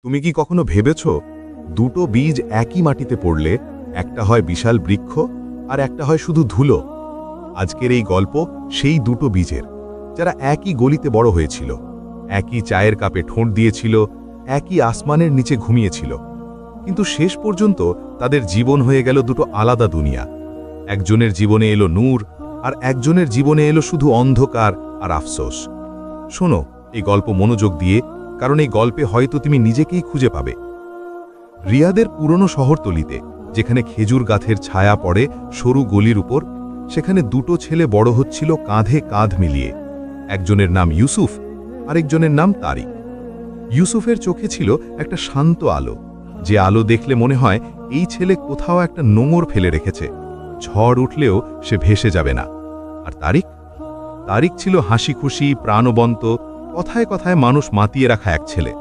তুমি কি কখনো ভেবেছ দুটো বীজ একই মাটিতে পড়লে একটা হয় বিশাল বৃক্ষ আর একটা হয় শুধু ধুলো? আজকের এই গল্প সেই দুটো বীজের, যারা একই গলিতে বড় হয়েছিল, একই চায়ের কাপে ঠোঁট দিয়েছিল, একই আসমানের নিচে ঘুমিয়েছিল, কিন্তু শেষ পর্যন্ত তাদের জীবন হয়ে গেল দুটো আলাদা দুনিয়া। একজনের জীবনে এলো নূর, আর একজনের জীবনে এলো শুধু অন্ধকার আর আফসোস। শোনো এই গল্প মনোযোগ দিয়ে, কারণ এই গল্পে হয়তো তুমি নিজেকেই খুঁজে পাবে। রিয়াদের পুরনো শহরতলিতে, যেখানে খেজুর গাছের ছায়া পড়ে সরু গলির উপর, সেখানে দুটো ছেলে বড় হচ্ছিল কাঁধে কাঁধ মিলিয়ে। একজনের নাম ইউসুফ, আরেকজনের নাম তারিক। ইউসুফের চোখে ছিল একটা শান্ত আলো, যে আলো দেখলে মনে হয় এই ছেলে কোথাও একটা নোঙর ফেলে রেখেছে, ঝড় উঠলেও সে ভেসে যাবে না। আর তারিক ছিল হাসি খুশি, প্রাণবন্ত, কথায় কথায় মানুষ মাতিয়ে রাখা এক ছেলে।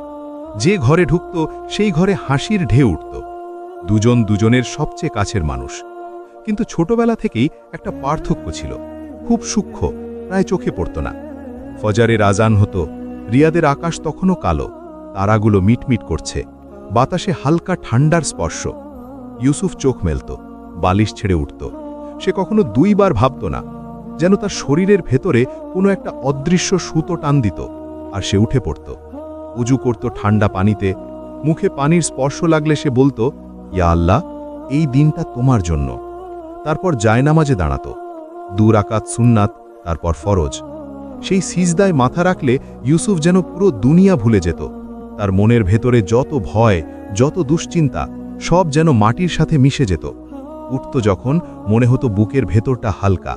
যে ঘরে ঢুকত সেই ঘরে হাসির ঢেউ উঠত। দুজন দুজনের সবচেয়ে কাছের মানুষ। কিন্তু ছোটবেলা থেকেই একটা পার্থক্য ছিল, খুব সূক্ষ্ম, প্রায় চোখে পড়ত না। ফজরের আজান হতো, রিয়াদের আকাশ তখনও কালো, তারাগুলো মিটমিট করছে, বাতাসে হালকা ঠান্ডার স্পর্শ। ইউসুফ চোখ মেলত, বালিশ ছেড়ে উঠত। সে কখনো দুইবার ভাবত না, যেন তার শরীরের ভেতরে কোনো একটা অদৃশ্য সুতো টান দিত, আর সে উঠে পড়ত। উজু করত ঠান্ডা পানিতে, মুখে পানির স্পর্শ লাগলে সে বলতো, ইয়া আল্লাহ, এই দিনটা তোমার জন্য। তারপর জায়নামাজে দাঁড়াত, 2 রাকাত সুন্নাত, তারপর ফরজ। সেই সিজদায় মাথা রাখলে ইউসুফ যেন পুরো দুনিয়া ভুলে যেত। তার মনের ভেতরে যত ভয়, যত দুশ্চিন্তা, সব যেন মাটির সাথে মিশে যেত। উঠত যখন, মনে হতো বুকের ভেতরটা হালকা।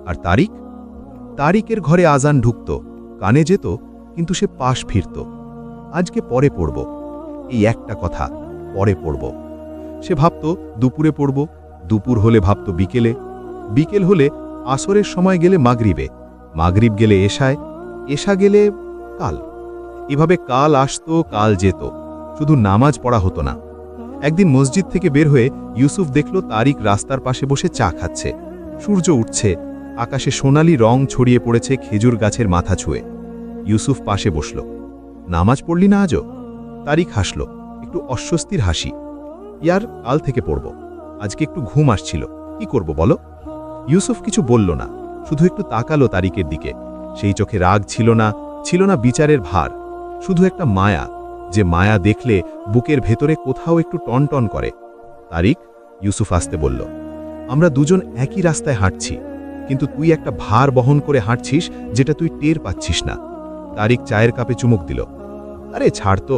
আর তারিকের ঘরে আজান ঢুকত, কানে যেত, কিন্তু সে পাশ ফিরত। আজকে পরে পড়ব, এই একটা কথা, পরে পড়ব। সে ভাবত দুপুরে পড়ব, দুপুর হলে ভাবত বিকেলে, বিকেল হলে আসরের সময় গেলে মাগরিবে, মাগরিব গেলে এশায়, এশা গেলে কাল। এভাবে কাল আসত, কাল যেত, শুধু নামাজ পড়া হতো না। একদিন মসজিদ থেকে বের হয়ে ইউসুফ দেখল তারিক রাস্তার পাশে বসে চা খাচ্ছে। সূর্য উঠছে, আকাশে সোনালি রং ছড়িয়ে পড়েছে খেজুর গাছের মাথা ছুঁয়ে। ইউসুফ পাশে বসল। নামাজ পড়লি না আজও? তারিক হাসল, একটু অস্বস্তির হাসি। ইয়ার, কাল থেকে পড়ব, আজকে একটু ঘুম আসছিল, কি করব বলো? ইউসুফ কিছু বলল না, শুধু একটু তাকালো তারিকের দিকে। সেই চোখে রাগ ছিল না বিচারের ভার, শুধু একটা মায়া, যে মায়া দেখলে বুকের ভেতরে কোথাও একটু টনটন করে। তারিক, ইউসুফ আসতে বলল, আমরা দুজন একই রাস্তায় হাঁটছি, কিন্তু তুই একটা ভার বহন করে হাঁটছিস যেটা তুই টের পাচ্ছিস না। তারিক চায়ের কাপে চুমুক দিল। আরে ছাড় তো,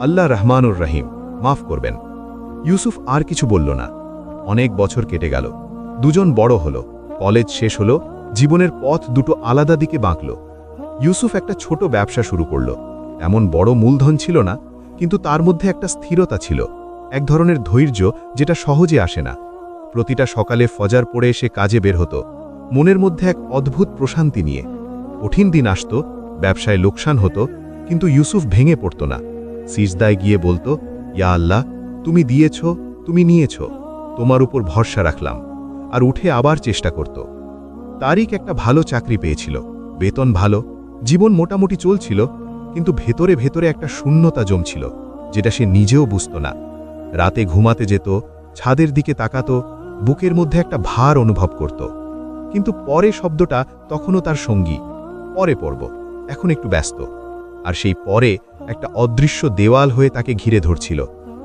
আল্লাহ রহমানুর রহিম, মাফ করবেন। ইউসুফ আর কিছু বলল না। অনেক বছর কেটে গেল, দুজন বড় হলো, কলেজ শেষ হলো, জীবনের পথ দুটো আলাদা দিকে বাঁকল। ইউসুফ একটা ছোট ব্যবসা শুরু করল। এমন বড় মূলধন ছিল না, কিন্তু তার মধ্যে একটা স্থিরতা ছিল, এক ধরনের ধৈর্য যেটা সহজে আসে না। প্রতিটা সকালে ফজর পড়ে সে কাজে বের হতো, মনের মধ্যে এক অদ্ভুত প্রশান্তি নিয়ে। কঠিন দিন আসত, ব্যবসায় লোকসান হতো, কিন্তু ইউসুফ ভেঙে পড়ত না। সিজদায় গিয়ে বলতো, ইয়া আল্লাহ, তুমি দিয়েছ, তুমি নিয়েছ, তোমার উপর ভরসা রাখলাম। আর উঠে আবার চেষ্টা করত। তারিক একটা ভালো চাকরি পেয়েছিল, বেতন ভালো, জীবন মোটামুটি চলছিল, কিন্তু ভেতরে ভেতরে একটা শূন্যতা জমছিল, যেটা সে নিজেও বুঝত না। রাতে ঘুমাতে যেত, ছাদের দিকে তাকাত, বুকের মধ্যে একটা ভার অনুভব করত। কিন্তু পরে শব্দটা তখনও তার সঙ্গী, পরে পড়ব, এখন একটু ব্যস্ত। আর সেই পরে একটা অদৃশ্য দেওয়াল হয়ে তাকে ঘিরে ধরছিল,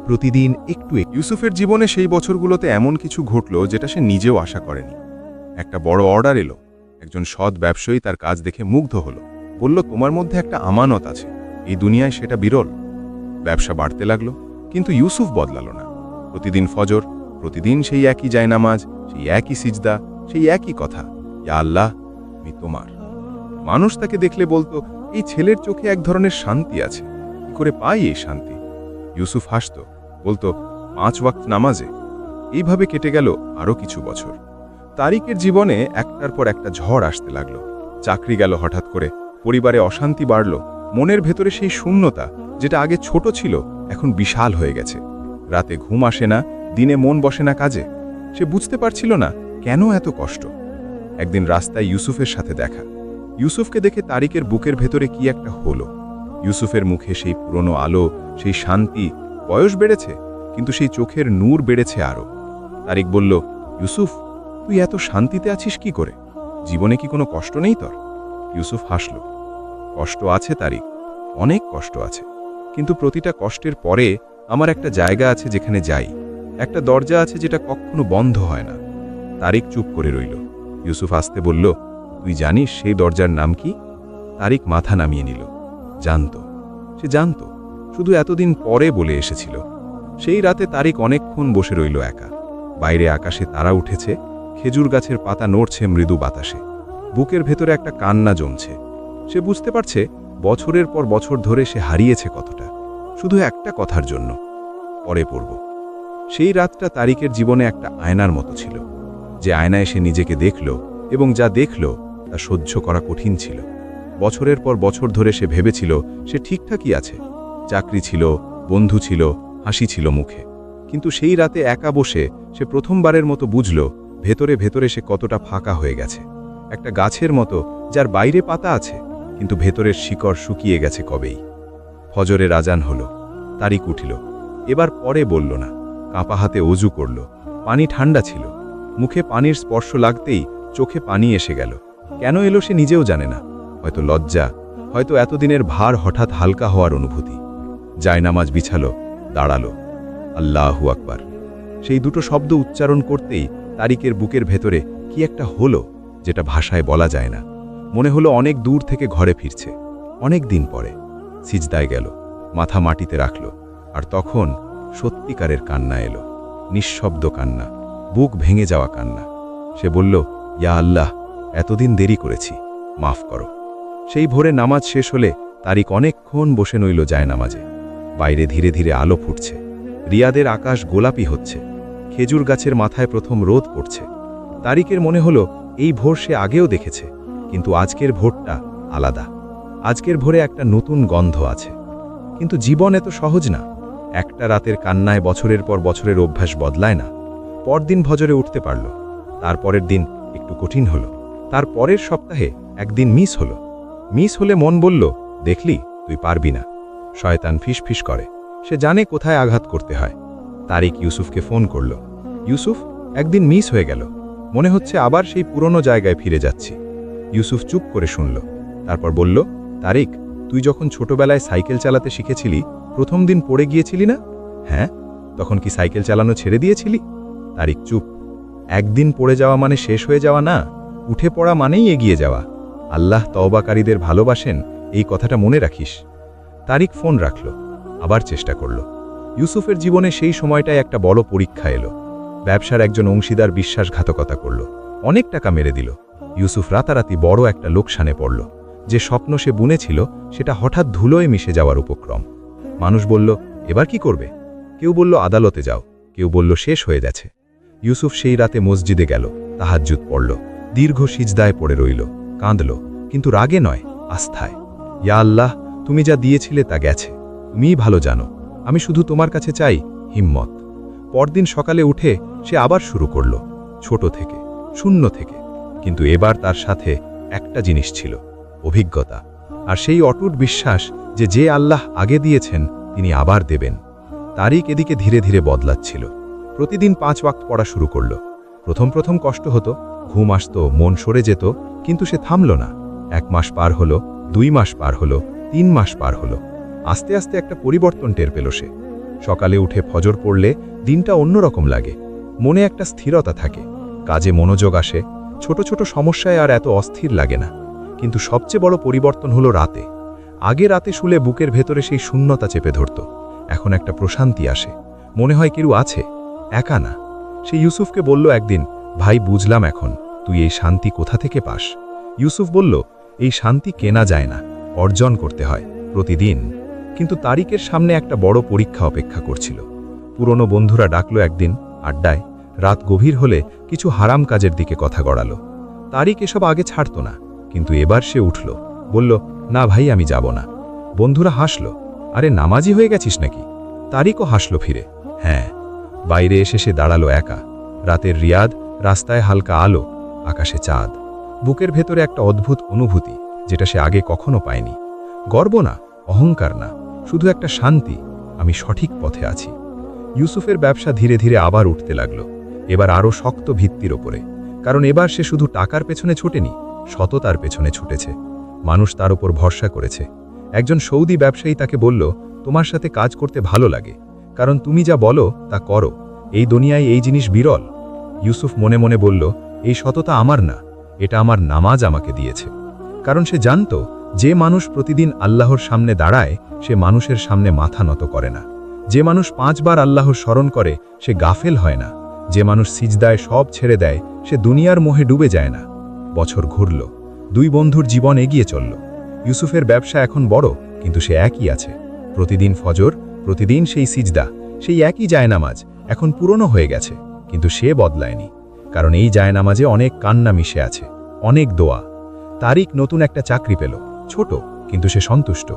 প্রতিদিন একটু। ইউসুফের জীবনে সেই বছরগুলোতে এমন কিছু ঘটল যেটা সে নিজেও আশা করেনি। একটা বড় অর্ডার এলো, একজন সৎ ব্যবসায়ী তার কাজ দেখে মুগ্ধ হলো, বলল, তোমার মধ্যে একটা আমানত আছে, এই দুনিয়ায় সেটা বিরল। ব্যবসা বাড়তে লাগলো, কিন্তু ইউসুফ বদলালো না। প্রতিদিন ফজর, প্রতিদিন সেই একই জায়নামাজ, সেই একই সিজদা, সেই একই কথা, ইয়া আল্লাহ, আমি তোমার। মানুষ তাকে দেখলে বলতো, এই ছেলের চোখে এক ধরনের শান্তি আছে, কি করে পাই এই শান্তি? ইউসুফ হাসত, বলতো, 5 ওয়াক্ত নামাজে। এইভাবে কেটে গেল আরও কিছু বছর। তারিকের জীবনে একটার পর একটা ঝড় আসতে লাগলো। চাকরি গেল হঠাৎ করে, পরিবারে অশান্তি বাড়ল, মনের ভেতরে সেই শূন্যতা, যেটা আগে ছোট ছিল, এখন বিশাল হয়ে গেছে। রাতে ঘুম আসে না, দিনে মন বসে না কাজে। সে বুঝতে পারছিল না কেন এত কষ্ট। একদিন রাস্তায় ইউসুফের সাথে দেখা। ইউসুফকে দেখে তারিকের বুকের ভেতরে কি একটা হলো। ইউসুফের মুখে সেই পুরনো আলো, সেই শান্তি। বয়স বেড়েছে, কিন্তু সেই চোখের নূর বেড়েছে আরও। তারিক বলল, ইউসুফ, তুই এত শান্তিতে আছিস কি করে? জীবনে কি কোনো কষ্ট নেই তোর? ইউসুফ হাসল। কষ্ট আছে তারিক, অনেক কষ্ট আছে, কিন্তু প্রতিটা কষ্টের পরে আমার একটা জায়গা আছে যেখানে যাই, একটা দরজা আছে যেটা কখনো বন্ধ হয় না। তারিক চুপ করে রইল। ইউসুফ আস্তে বলল, তুই জানিস সেই দরজার নাম কি? তারিক মাথা নামিয়ে নিল। জানত, সে জানত, শুধু এতদিন পরে বলে এসেছিল। সেই রাতে তারিক অনেকক্ষণ বসে রইল একা। বাইরে আকাশে তারা উঠেছে, খেজুর গাছের পাতা নড়ছে মৃদু বাতাসে। বুকের ভেতরে একটা কান্না জমছে। সে বুঝতে পারছে বছরের পর বছর ধরে সে হারিয়েছে কতটা, শুধু একটা কথার জন্য, পরে পড়ব। সেই রাতটা তারিকের জীবনে একটা আয়নার মতো ছিল, যে আয়নায় সে নিজেকে দেখল, এবং যা দেখল তা সহ্য করা কঠিন ছিল। বছরের পর বছর ধরে সে ভেবেছিল সে ঠিকঠাকই আছে, চাকরি ছিল, বন্ধু ছিল, হাসি ছিল মুখে। কিন্তু সেই রাতে একা বসে সে প্রথমবারের মতো বুঝল ভেতরে ভেতরে সে কতটা ফাঁকা হয়ে গেছে। একটা গাছের মতো যার বাইরে পাতা আছে, কিন্তু ভেতরের শিকড় শুকিয়ে গেছে কবেই। ফজরের আজান হল। তারিক উঠিল। এবার পরে বলল না, কাঁপা হাতে অজু করল। পানি ঠান্ডা ছিল। মুখে পানির স্পর্শ লাগতেই চোখে পানি এসে গেল। কেন এলো সে নিজেও জানে না। হয়তো লজ্জা, হয়তো এতদিনের ভার হঠাৎ হালকা হওয়ার অনুভূতি। জায়নামাজ বিছালো, দাঁড়ালো। আল্লাহু আকবার। সেই দুটো শব্দ উচ্চারণ করতেই তারিকের বুকের ভেতরে কি একটা হলো, যেটা ভাষায় বলা যায় না। মনে হলো অনেক দূর থেকে ঘরে ফিরছে, অনেক দিন পরে। সিজদায় গেল, মাথা মাটিতে রাখল, আর তখন সত্যিকারের কান্না এলো। নিঃশব্দ কান্না, বুক ভেঙে যাওয়া কান্না। সে বলল, ইয়া আল্লাহ, এতদিন দেরি করেছি, মাফ করো। সেই ভোরে নামাজ শেষ হলে তারিক অনেকক্ষণ বসে রইল জায়নামাজে। বাইরে ধীরে ধীরে আলো ফুটছে। রিয়াদের আকাশ গোলাপি হচ্ছে। খেজুর গাছের মাথায় প্রথম রোদ পড়ছে। তারিকের মনে হলো এই ভোর সে আগেও দেখেছে, কিন্তু আজকের ভোরটা আলাদা। আজকের ভোরে একটা নতুন গন্ধ আছে। কিন্তু জীবন এত সহজ না। একটা রাতের কান্নায় বছরের পর বছরের অভ্যাস বদলায় না। পরদিন ভজরে উঠতে পারল। তারপরের দিন একটু কঠিন হলো। তার পরের সপ্তাহে একদিন মিস হলো। মিস হলে মন বলল, দেখলি, তুই পারবি না। শয়তান ফিস ফিস করে। সে জানে কোথায় আঘাত করতে হয়। তারিক ইউসুফকে ফোন করল। ইউসুফ, একদিন মিস হয়ে গেল। মনে হচ্ছে আবার সেই পুরনো জায়গায় ফিরে যাচ্ছি। ইউসুফ চুপ করে শুনল। তারপর বলল, তারিক, তুই যখন ছোটবেলায় সাইকেল চালাতে শিখেছিলি, প্রথম দিন পড়ে গিয়েছিলি না? হ্যাঁ। তখন কি সাইকেল চালানো ছেড়ে দিয়েছিলি? তারিক চুপ। একদিন পড়ে যাওয়া মানে শেষ হয়ে যাওয়া না, উঠে পড়া মানেই এগিয়ে যাওয়া। আল্লাহ তওবাকারীদের ভালোবাসেন, এই কথাটা মনে রাখিস। তারিক ফোন রাখল। আবার চেষ্টা করল। ইউসুফের জীবনে সেই সময়টায় একটা বড় পরীক্ষা এলো। ব্যবসার একজন অংশীদার বিশ্বাসঘাতকতা করল, অনেক টাকা মেরে দিল। ইউসুফ রাতারাতি বড় একটা লোকসানে পড়ল। যে স্বপ্ন সে বুনেছিল সেটা হঠাৎ ধুলোয় মিশে যাওয়ার উপক্রম। মানুষ বলল, এবার কি করবে? কেউ বলল, আদালতে যাও। কেউ বলল, শেষ হয়ে যাচ্ছে। ইউসুফ সেই রাতে মসজিদে গেল, তাহাজ্জুদ পড়ল, দীর্ঘ সিজদায় পড়ে রইল, কাঁদল, কিন্তু রাগে নয়, আস্থায়। ইয়া আল্লাহ, তুমি যা দিয়েছিলে তা গেছে, তুমিই ভালো জানো। আমি শুধু তোমার কাছে চাই হিম্মত। পরদিন সকালে উঠে সে আবার শুরু করল, ছোট থেকে, শূন্য থেকে। কিন্তু এবার তার সাথে একটা জিনিস ছিল, অভিজ্ঞতা। আর সেই অটুট বিশ্বাস যে আল্লাহ আগে দিয়েছেন তিনি আবার দেবেন। তারিক এদিকে ধীরে ধীরে বদলাচ্ছিল। প্রতিদিন 5 ওয়াক্ত পড়া শুরু করল। প্রথম প্রথম কষ্ট হতো, ঘুম আসতো, মন সরে যেত, কিন্তু সে থামল না। 1 মাস পার হলো, 2 মাস পার হলো, 3 মাস পার হলো। আস্তে আস্তে একটা পরিবর্তন টের পেল সে। সকালে উঠে ফজর পড়লে দিনটা অন্যরকম লাগে। মনে একটা স্থিরতা থাকে, কাজে মনোযোগ আসে, ছোট ছোট সমস্যায় আর এত অস্থির লাগে না। কিন্তু সবচেয়ে বড় পরিবর্তন হলো রাতে। আগে রাতে শুলে বুকের ভেতরে সেই শূন্যতা চেপে ধরত। এখন একটা প্রশান্তি আসে, মনে হয় কেউ আছে, একা না। সে ইউসুফকে বলল একদিন, ভাই, বুঝলাম এখন তুই এই শান্তি কোথা থেকে পাস। ইউসুফ বলল, এই শান্তি কেনা যায় না, অর্জন করতে হয় প্রতিদিন। কিন্তু তারিকের সামনে একটা বড় পরীক্ষা অপেক্ষা করছিল। পুরনো বন্ধুরা ডাকলো একদিন আড্ডায়। রাত গভীর হলে কিছু হারাম কাজের দিকে কথা গড়ালো। তারিক এসব আগে ছাড়ত না, কিন্তু এবার সে উঠল, বলল, না ভাই, আমি যাব না। বন্ধুরা হাসল, আরে নামাজি হয়ে গেছিস নাকি? তারিকও হাসল ফিরে। হ্যাঁ। বাইরে এসে সে দাঁড়ালো একা। রাতের রিয়াদ, রাস্তায় হালকা আলো, আকাশে চাঁদ। বুকের ভেতরে একটা অদ্ভুত অনুভূতি, যেটা সে আগে কখনো পায়নি। গর্ব না, অহংকার না, শুধু একটা শান্তি, আমি সঠিক পথে আছি। ইউসুফের ব্যবসা ধীরে ধীরে আবার উঠতে লাগলো, এবার আরও শক্ত ভিত্তির ওপরে। কারণ এবার সে শুধু টাকার পেছনে ছুটেনি, সততার পেছনে ছুটেছে। মানুষ তার উপর ভরসা করেছে। একজন সৌদি ব্যবসায়ী তাকে বলল, তোমার সাথে কাজ করতে ভালো লাগে, কারণ তুমি যা বলো তা করো। এই দুনিয়ায় এই জিনিস বিরল। ইউসুফ মনে মনে বলল, এই সততা আমার না, এটা আমার নামাজ আমাকে দিয়েছে। কারণ সে জানত, যে মানুষ প্রতিদিন আল্লাহর সামনে দাঁড়ায় সে মানুষের সামনে মাথা নত করে না। যে মানুষ 5 বার আল্লাহর স্মরণ করে সে গাফেল হয় না। যে মানুষ সিজদায় সব ছেড়ে দেয় সে দুনিয়ার মোহে ডুবে যায় না। বছর ঘুরল, 2 বন্ধুর জীবন এগিয়ে চলল। ইউসুফের ব্যবসা এখন বড়, কিন্তু সে একই আছে। প্রতিদিন ফজর, প্রতিদিন সেই সিজদা, সেই একই জায়নামাজ। এখন পুরনো হয়ে গেছে, কিন্তু সে বদলায়নি। কারণ এই জায়নামাজে অনেক কান্না মিশে আছে, অনেক দোয়া। তারিক নতুন একটা চাকরি পেল, ছোট, কিন্তু সে সন্তুষ্ট।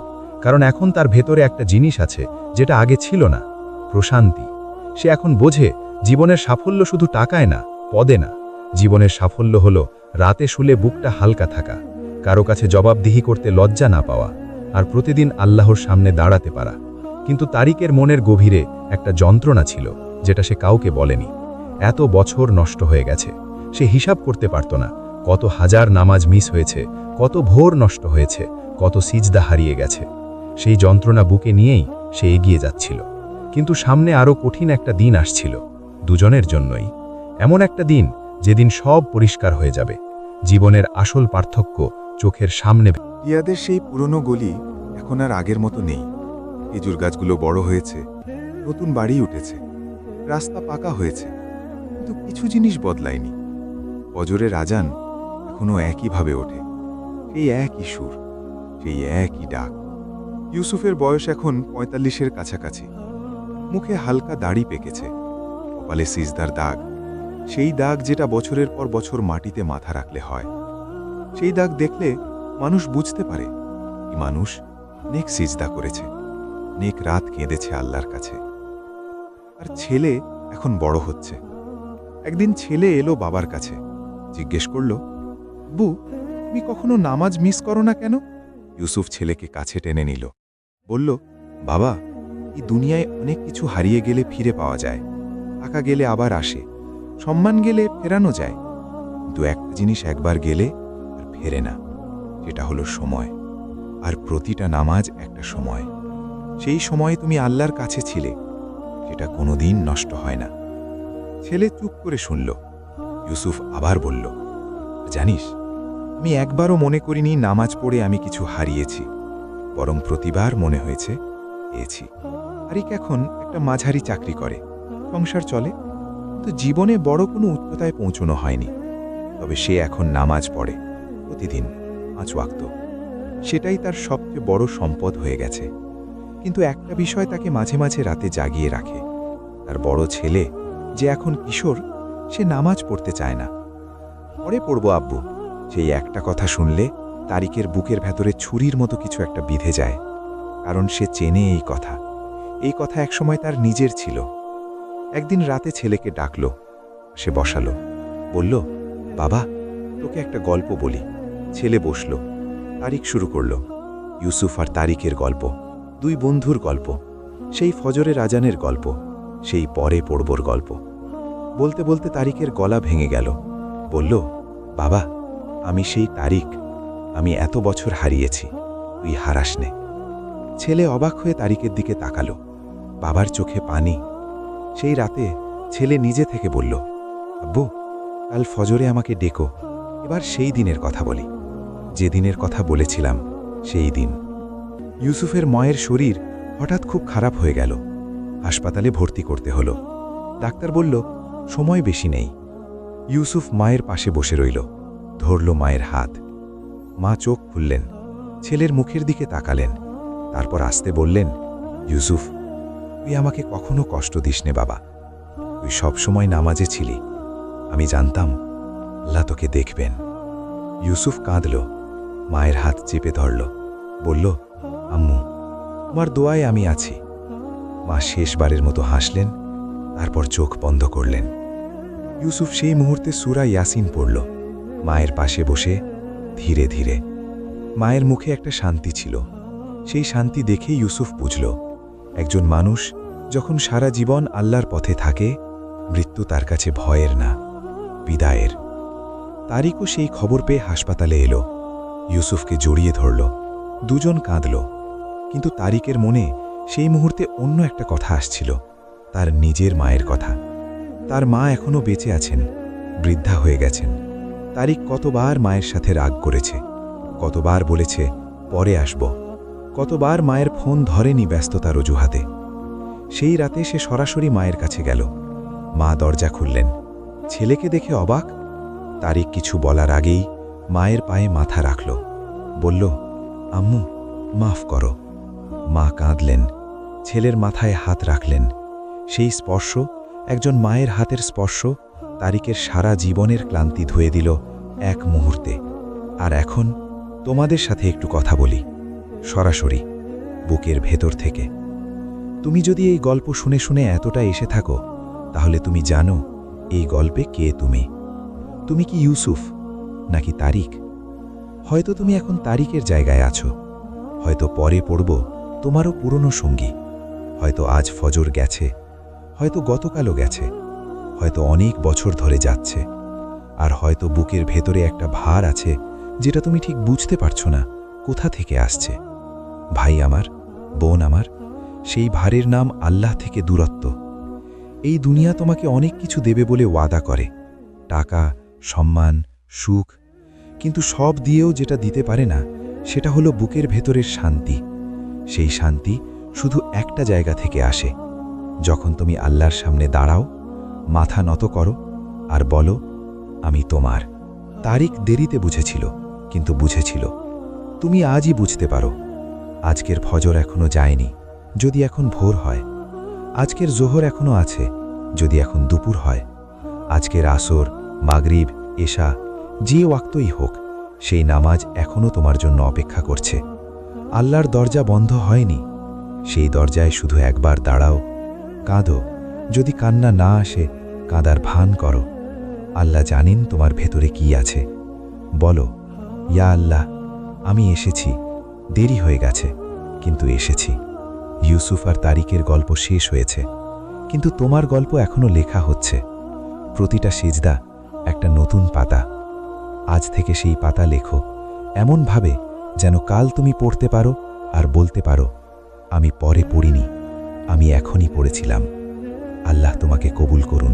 কারণ এখন তার ভেতরে একটা জিনিস আছে যেটা আগে ছিল না, প্রশান্তি। সে এখন বোঝে, জীবনের সাফল্য শুধু টাকায় না, পদে না। জীবনের সাফল্য হলো রাতে শুলে বুকটা হালকা থাকা, কারো কাছে জবাবদিহি করতে লজ্জা না পাওয়া, আর প্রতিদিন আল্লাহর সামনে দাঁড়াতে পারা। কিন্তু তারিকের মনের গভীরে একটা যন্ত্রণা ছিল, যেটা সে কাউকে বলেনি। এত বছর নষ্ট হয়ে গেছে, সে হিসাব করতে পারত না কত হাজার নামাজ মিস হয়েছে, কত ভোর নষ্ট হয়েছে, কত সিজদা হারিয়ে গেছে। সেই যন্ত্রণা বুকে নিয়েই সে এগিয়ে যাচ্ছিল। কিন্তু সামনে আরও কঠিন একটা দিন আসছিল, দুজনের জন্যই। এমন একটা দিন যেদিন সব পরিষ্কার হয়ে যাবে, জীবনের আসল পার্থক্য চোখের সামনে। রিয়াদের সেই পুরনো গলি এখন আর আগের মতো নেই। খেজুর গাছগুলো বড় হয়েছে, নতুন বাড়ি উঠেছে, রাস্তা পাকা হয়েছে, কিন্তু কিছু জিনিস বদলায়নি। ফজরের আজান এখনো একইভাবে ওঠে, সেই একই সুর, সেই একই ডাক। ইউসুফের বয়স এখন 45-এর কাছাকাছি। মুখে হালকা দাড়ি পেকেছে, কপালে সিজদার দাগ, সেই দাগ যেটা বছরের পর বছর মাটিতে মাথা রাখলে হয়। সেই দাগ দেখলে মানুষ বুঝতে পারে এই মানুষ নেক সিজদা করেছে, নেক রাত কেঁদেছে আল্লাহর কাছে। আর ছেলে এখন বড় হচ্ছে। একদিন ছেলে এলো বাবার কাছে, জিজ্ঞেস করল, বু, তুমি কখনো নামাজ মিস করো না কেন? ইউসুফ ছেলেকে কাছে টেনে নিল, বলল, বাবা, এই দুনিয়ায় অনেক কিছু হারিয়ে গেলে ফিরে পাওয়া যায়। টাকা গেলে আবার আসে, সম্মান গেলে ফেরানো যায়, কিন্তু একটা জিনিস একবার গেলে আর ফেরে না, সেটা হলো সময়। আর প্রতিটা নামাজ একটা সময়। সেই সময়ে তুমি আল্লাহর কাছে ছিলে, সেটা কোনোদিন নষ্ট হয় না। ছেলে চুপ করে শুনল। ইউসুফ আবার বলল, জানিস, আমি একবারও মনে করিনি নামাজ পড়ে আমি কিছু হারিয়েছি, বরং প্রতিবার মনে হয়েছে পেয়েছি। তারিক এখন একটা মাঝারি চাকরি করে, সংসার চলে, কিন্তু জীবনে বড় কোনো উচ্চতায় পৌঁছানো হয়নি। তবে সে এখন নামাজ পড়ে প্রতিদিন 5 ওয়াক্ত। সেটাই তার সবচেয়ে বড় সম্পদ হয়ে গেছে। কিন্তু একটা বিষয় তাকে মাঝে মাঝে রাতে জাগিয়ে রাখে। তার বড় ছেলে, যে এখন কিশোর, সে নামাজ পড়তে চায় না। পরে পড়ব আব্বু, সেই একটা কথা শুনলে তারিকের বুকের ভেতরে ছুরির মতো কিছু একটা বিঁধে যায়। কারণ সে চেনে এই কথা। এই কথা একসময় তার নিজের ছিল। একদিন রাতে ছেলেকে ডাকল, সে বসালো, বলল, বাবা, তোকে একটা গল্প বলি। ছেলে বসল। তারিক শুরু করল। ইউসুফ আর তারিকের গল্প, 2 বন্ধুর গল্প, সেই ফজরের আজানের গল্প, সেই পরে পড়বর গল্প। বলতে বলতে তারিকের গলা ভেঙে গেল। বলল, বাবা, আমি সেই তারিক, আমি এত বছর হারিয়েছি, তুই হারাস নে। ছেলে অবাক হয়ে তারিকের দিকে তাকালো। বাবার চোখে পানি। সেই রাতে ছেলে নিজে থেকে বলল, আব্বু, কাল ফজরে আমাকে ডেকো, এবার সেই দিনের কথা বলি, যে দিনের কথা বলেছিলাম সেই দিন। ইউসুফের মায়ের শরীর হঠাৎ খুব খারাপ হয়ে গেল। হাসপাতালে ভর্তি করতে হলো। ডাক্তার বলল, সময় বেশি নেই। ইউসুফ মায়ের পাশে বসে রইল, ধরল মায়ের হাত। মা চোখ খুললেন, ছেলের মুখের দিকে তাকালেন, তারপর আস্তে বললেন, ইউসুফ, তুই আমাকে কখনো কষ্ট দিস নে বাবা, তুই সবসময় নামাজে ছিলি, আমি জানতাম আল্লাহ তোকে দেখবেন। ইউসুফ কাঁদল, মায়ের হাত চেপে ধরল, বলল, আম্মু, তোমার দোয়ায় আমি আছি। মা শেষবারের মতো হাসলেন, তারপর চোখ বন্ধ করলেন। ইউসুফ সেই মুহূর্তে সূরা ইয়াসিন পড়ল, মায়ের পাশে বসে ধীরে ধীরে। মায়ের মুখে একটা শান্তি ছিল, সেই শান্তি দেখে ইউসুফ বুঝল, একজন মানুষ যখন সারা জীবন আল্লাহর পথে থাকে, মৃত্যু তার কাছে ভয়ের না, বিদায়ের। তারিকও সেই খবর পেয়ে হাসপাতালে এলো, ইউসুফকে জড়িয়ে ধরল, দুজন কাঁদল। কিন্তু তারিকের মনে সেই মুহূর্তে অন্য একটা কথা আসছিল, তার নিজের মায়ের কথা। তার মা এখনও বেঁচে আছেন, বৃদ্ধা হয়ে গেছেন। তারিক কতবার মায়ের সাথে রাগ করেছে, কতবার বলেছে পরে আসব, কতবার মায়ের ফোন ধরেনি ব্যস্ততার অজুহাতে। সেই রাতে সে সরাসরি মায়ের কাছে গেল। মা দরজা খুললেন, ছেলেকে দেখে অবাক। তারিক কিছু বলার আগেই মায়ের পায়ে মাথা রাখল, বলল, আম্মু মাফ করো। মা কাঁদলেন, ছেলের মাথায় হাত রাখলেন। সেই স্পর্শ, একজন মায়ের হাতের স্পর্শ, তারিকের সারা জীবনের ক্লান্তি ধুয়ে দিল এক মুহূর্তে। আর এখন তোমাদের সাথে একটু কথা বলি, সরাসরি, বুকের ভেতর থেকে। তুমি যদি এই গল্প শুনে শুনে এতটা এসে থাকো, তাহলে তুমি জানো এই গল্পে কে তুমি। তুমি কি ইউসুফ নাকি তারিক? হয়তো তুমি এখন তারিকের জায়গায় আছো, হয়তো পরে পড়ব তোমারও পুরনো সঙ্গী। হয়তো আজ ফজর গেছে, হয়তো গতকালও গেছে, হয়তো অনেক বছর ধরে যাচ্ছে। আর হয়তো বুকের ভেতরে একটা ভার আছে যেটা তুমি ঠিক বুঝতে পারছো না কোথা থেকে আসছে। ভাই আমার, বোন আমার, সেই ভারের নাম আল্লাহ থেকে দূরত্ব। এই দুনিয়া তোমাকে অনেক কিছু দেবে বলে ওয়াদা করে, টাকা, সম্মান, সুখ, কিন্তু সব দিয়েও যেটা দিতে পারে না সেটা হলো বুকের ভেতরের শান্তি। সেই শান্তি শুধু একটা জায়গা থেকে আসে, যখন তুমি আল্লাহর সামনে দাঁড়াও, মাথা নত করো আর বলো, আমি তোমার। তারিক দেরিতে বুঝেছিল, কিন্তু বুঝেছিল। তুমি আজই বুঝতে পারো। আজকের ফজর এখনো যায়নি, যদি এখন ভোর হয়। আজকের জোহর এখনো আছে, যদি এখন দুপুর হয়। আজকের আসর, মাগরিব, এশা, যে ওয়াক্তই হোক, সেই নামাজ এখনো তোমার জন্য অপেক্ষা করছে। আল্লাহর দরজা বন্ধ হয়নি, সেই দরজায় শুধু একবার দাঁড়াও, কাঁদো। যদি কান্না না আসে, কাঁদার ভান করো। আল্লাহ জানেন তোমার ভেতরে কি আছে। বলো, ইয়া আল্লাহ, আমি এসেছি, দেরি হয়ে গেছে, কিন্তু এসেছি। ইউসুফ আর তারিকের গল্প শেষ হয়েছে, কিন্তু তোমার গল্প এখনো লেখা হচ্ছে। প্রতিটা সিজদা একটা নতুন পাতা। আজ থেকে সেই পাতা লেখো, এমনভাবে যেন কাল তুমি পড়তে পারো আর বলতে পারো, আমি পরে পড়িনি, আমি এখনই পড়েছিলাম। আল্লাহ তোমাকে কবুল করুন।